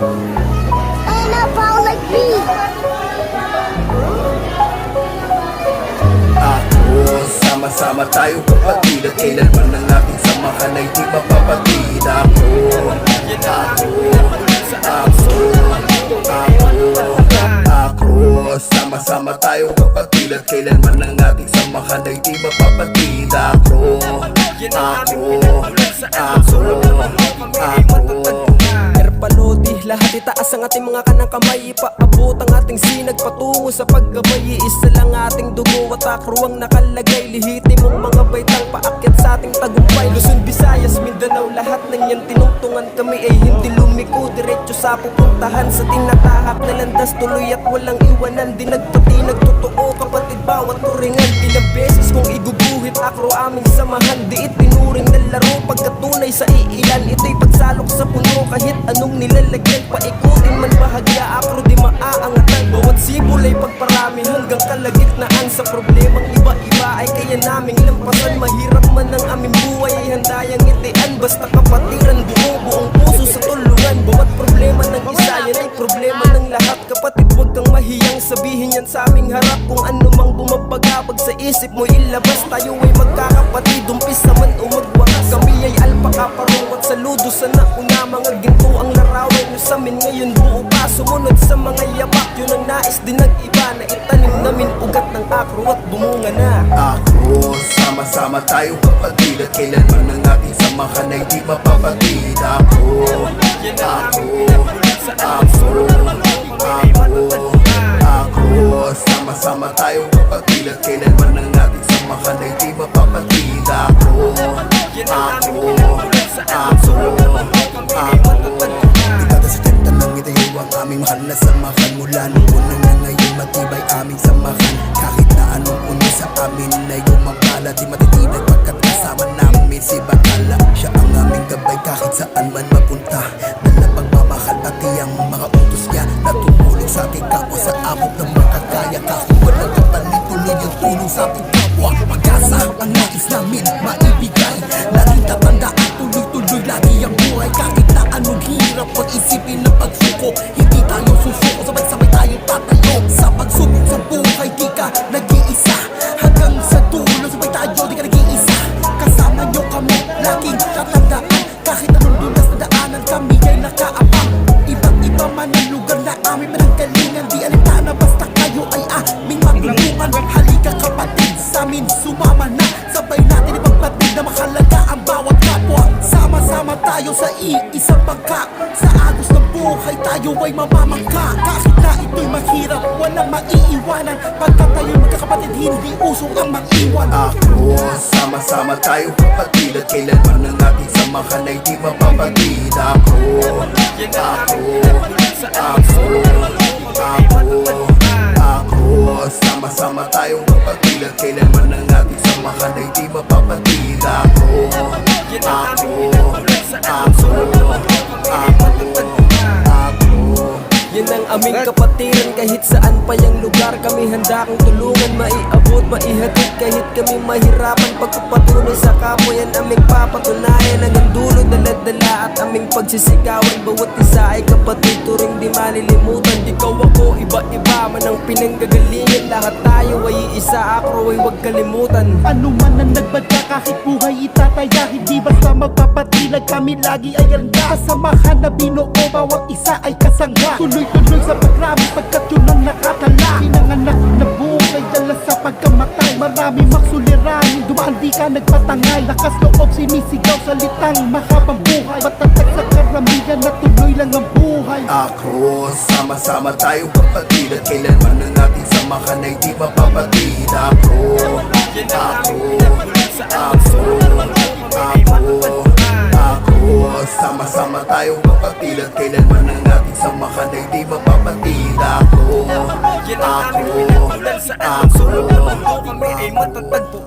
And a ball like me. Sama-sama tayo kapatid at kailanman ng ating samahan ay di mapapatid. Ako sama-sama tayo kapatid at kailanman ng ating samahan ay di mapapatid. Palodi, lahat itaas ang ating mga kanang kamay. Ipaabot ang ating sinag patungo sa paggabay. Isa lang ating dugo at akro ang nakalagay. Lihitimong mga baitang paakyat sa ating tagumpay. Luzon, Visayas, Mindanao, lahat ng yan tinungtungan. Kami ay hindi lumiko, diretso sa pupuntahan. Sa tinatahak na landas, tuloy at walang iwanan. Di nagpatinag, totoo kapatid, bawat turingan. Ilang beses kong iguguhit, akro aming samahan. Di itinuring na laro, pagkatunay sa iilan. Ito'y pagsalok sa puno kahit anong nilalagyan. Paikutin man bahagya, akro di maaangatan. Bawat sibol ay pagparami hanggang kalagitnaan. Sa problemang iba-iba ay kaya naming lampasan. Mahirap man ang aming buhay ay handayang ngitian. Basta kapatiran, buong puso sa tulungan. Bawat problema ng isa yan ay problema ng lahat. Kapatid, huwag kang mahiyang sabihin yan sa aming harap. Kung ano mang bumabagabag sa isip mo ilabas. Tayo ay magkakapatid, umpisa man o magwakas. Kami ay alpaka, parungat, saludo sa nauna. Mga ginto ang larawan nyo sa amin ngayon, buo pa sumunod sa mga yapak. Yun ang nais din nag-iba na itanim namin ugat ng akro at bumunga na. Ako sama-sama tayo kapatid at kailanman ng ating samahan ay di mapapatid. Ako sama-sama tayo kapatid at kailanman ng ating samahan ay di mapapatid. Ikada sa kanta ng itayo ang aming mahal na samahan. Mula nung una na ngayon matibay aming samahan. Kahit na anong una sa amin ay gumambala, di matitinag pagkat kasama namin si Bakala. Siya ang aming gabay kahit saan man mapunta. Dala pagmamahal pati ang mga utos niya na tumulong sa ating kapwa sa abot ng makakaya. Kahit walang kapalit, tuloy yung tulong sa ating kapwa. Pag-asa ang nais namin maibigay. Laging tatandaan, tuloy-tuloy lagi ang buhay. Kahit na anong hirap pag-isipin ng pagsuko, hindi tayo susuko, sabay-sabay tayo tatayo. Sa pagsubok sa buhay, di ka nag-iisa. Hanggang sa dulo, sabay tayo, di ka nag-iisa. Kasama nyo kami, laging tatandaan. Kahit anong dulas na daanan, kami ay nakaabang. Iba't iba man ang lugar na aming pinanggalingan. Di alintana, basta kayo ay aming matulungan. Halika kapatid, sa amin sumama na. Sabay natin ipagpatid na mahalaga ang bawat kapwa. Sama-sama tayo sa iisang bangka. Sa agos ng buhay tayo ay mamamangka. Kahit na ito'y mahirap, walang maiiwanan. Pagkat tayo'y magkakapatid, hindi usong ang mag-iwan. Ako sama-sama tayo kapatid at kailanman ng ating samahan ay di mapapatid. Ako sama-sama tayo kapatid at kailanman ng ating samahan ay di mapapatid. Yan ang aming kapatiran kahit saan pa yung lugar. Kami handa kong tulungan, maiabot, maihatid kahit kami mahirapan. Pagpapatunay sa kapwa yan aming papatunayan. Hanggang dulo dala-dala at aming pagsisigawan. Bawat isa ay kapatid, turing di malilimutan. Di ko ako, iba-iba man ang pinanggagalingan. Lahat tayo ay isa, akro ay huwag kalimutan. Ano man ang nagbadya kahit buhay itataya. Hindi basta magpapatilag, kami lagi ay handa. Kasamahan na binuo, bawat isa ay kasangga. Tuloy-tuloy sa pagrami pagkat yun ang nakatala. Pinanganak na buhay dala sa pagkamatay. Marami maksuliranin, dumaan di ka nagpatangay. Lakas loob sinisigaw, salitang mahabang buhay. Matatag sa karamihan na tuloy lang ang buhay. Ako sama-sama tayo kapatid at kailanman ng ating samahan ay di mapapatid. Ako sama-sama tayo kapatid at kailanman ng ating samahan ay di mapapatid. Yan ang aming pinagmulan sa ating sulong ng mundo. Kami ay matatagpo